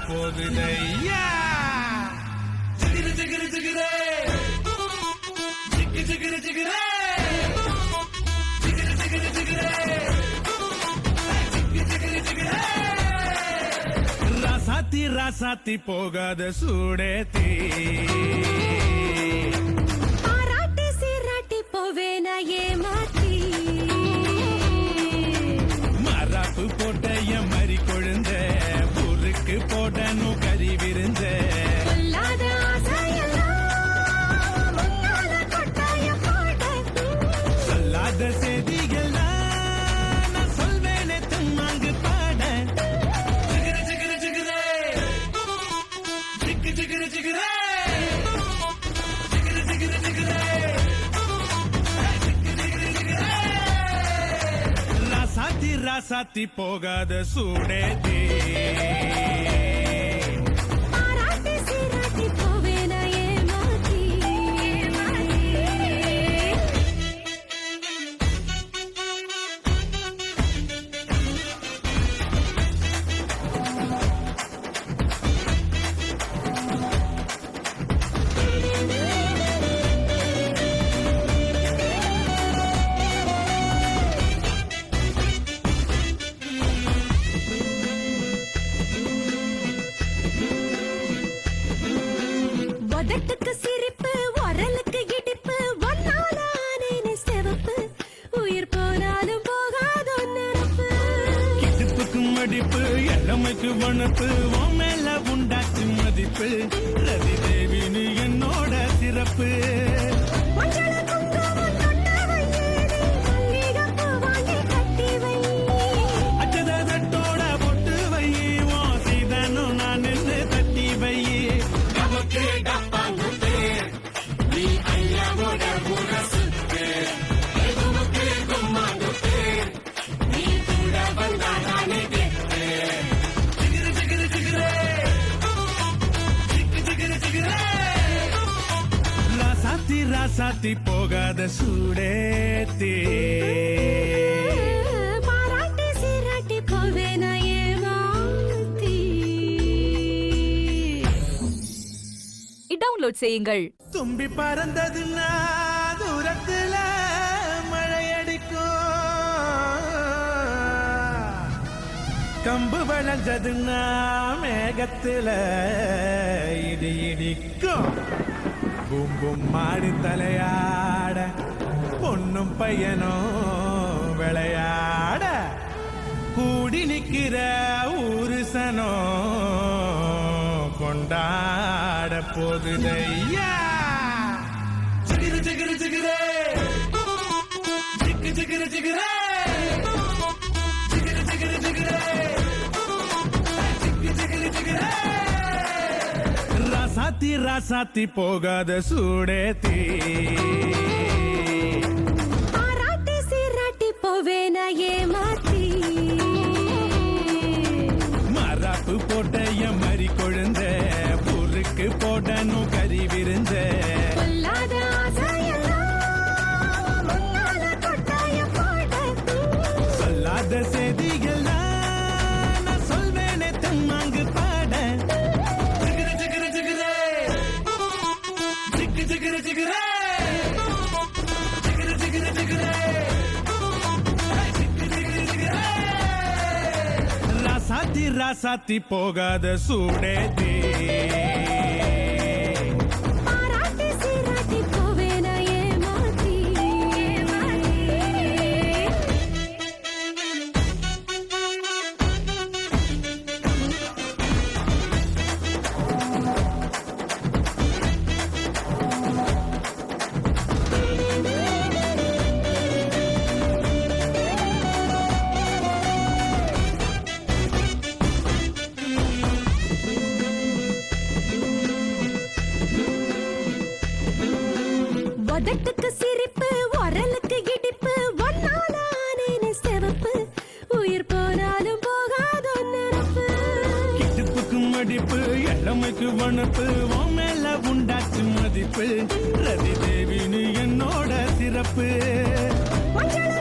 போகுதையா ஜிகிரு ஜிகிரு ஜிகிரே ஜிகி ஜிகிரு ஜிகிரே ஜிகிரு ஜிகிரு ஜிகிரே ஜிகி ஜிகிரு ஜிகிரே ராசாத்தி ராசாத்தி போகாத சூடேத்தி பாராட்டி சீராட்டி போவேன ஏமாத்தி மராப்பு போட்ட என் மறி கொழுந்த ஊருக்கு போடணும் கறி விருந்த சொல்லாத ஆசையெல்லாம் முன்னால கொட்டாய போட சொல்லாத செய்திகள் நான் சொல்வேனே தம்மாங்கு பாட ஜிகிரு ஜிகிரு ஜிகிரே ஜிகி ஜிகிரு ஜிகிரே ஜிகிரு ஜிகிரு ஜிகிரே ஜிகி ஜிகிரு ஜிகிரே ராசாத்தி ராசாத்தி போகாத சூடேத்தி பாராட்டி சீராட்டி போவேன ஏமாத்தி உதட்டுக்கு சிரிப்பு உரலுக்கு இடிப்பு ஒன்னால ஆனேனே செவப்பு உயிர் போனாலும் போகாதோ நினப்பு கிடுப்புக்கு மடிப்பு இளமைக்கு வனப்பு உன் மேல உண்டாச்சு மதிப்பு ரதி தேவினு என்னோட சிறப்பு மஞ்சள குங்குமம் தொட்ட வையேனே மல்லிகைப்பூ வாங்கி கட்டி வை அச்சதோட பொட்டு வை உன் சீதனும் நான் நின்று தட்டி வை நமக்கு டப்பாங்குத்து நீ ஐயாவோட முரசுத்து எதுவுக்கு கும்மாங்குத்து நீ கூட வந்தா நானே கேட்டு ஜிகிரு ஜிகிரு ஜிகிரே ஜிகி ஜிகிரு ஜிகிரே ராசாத்தி ராசாத்தி போகாத சூடேத்தி பாராட்டி சீராட்டி போவேன ஏமாத்தி டவுன்லோட் செய்யுங்கள். தும்பி பறந்ததுன்னா தூரத்துல மழையடிக்கும் கம்பு வளைஞ்சதுன்னா மேகத்துல இடி இடிக்கும் பூம் பூம் மாடி தலையாட பொண்ணும் பையனும் விளையாட கூடி நிக்கிற ஊருசனோ கொண்டாட போகுதையா ஜிகிரு ஜிகிரு ஜிகிரே ஜிகி ஜிகிரு ஜிகிரே ஜிகிரு ஜிகிரு ஜிகிரே ஜிகி ஜிகிரு ஜிகிரே ராசாத்தி ராசாத்தி போகாத சூடேத்தி பாராட்டி சீராட்டி போவேன ஏமாத்தி மராப்பு போட்ட என் மறி கொழுந்த ஊருக்கு போடணும் கறி விருந்த சொல்லாத ஆசையெல்லாம் முன்னால கொட்டாய போட சொல்லாத செய்திகள் நான் சொல்வேனே தம்மாங்கு பாட ஜிகிரு ஜிகிரு ஜிகிரே ஜிகி ஜிகிரு ஜிகிரே ஜிகிரு ஜிகிரு ஜிகிரே ஜிகி ஜிகிரு ஜிகிரே ராசாத்தி ராசாத்தி போகாத சூடேத்தி பாராட்டி சீராட்டி போவேன ஏமாத்தி உதட்டுக்கு சிரிப்பு உரலுக்கு இடிப்பு ஒன்னால ஆனேனே செவப்பு உயிர் போனாலும் போகாதோ நினப்பு கிடுப்புக்கு மடிப்பு இளமைக்கு வனப்பு உன் மேல உண்டாச்சு மதிப்பு ரதி தேவினு என்னோட சிறப்பு மஞ்சள